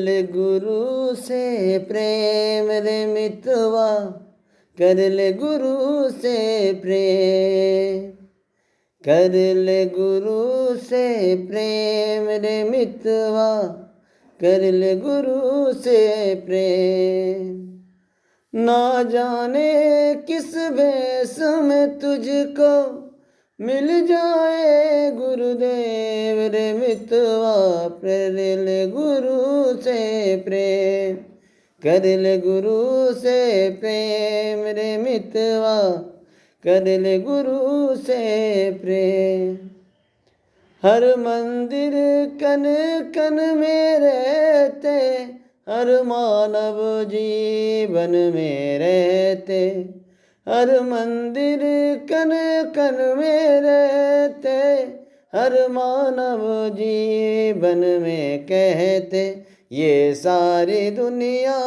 ले गुरु से प्रेम रे मितवा, कर ले गुरु से प्रेम, कर ले गुरु से प्रेम रे मितवा, कर ले गुरु से प्रेम। ना जाने किस भेष में तुझको मिल जाए गुरुदेव रे मितवा, कर ले गुरु से प्रेम, कर ले गुरु से प्रेम रे मितवा, कर ले गुरु से प्रेम। हर मंदिर कन कन में रहते, हर मानव जीवन में रहते, हर मंदिर कन कन में रहते, हर मानव जीवन में कहते, ये सारी दुनिया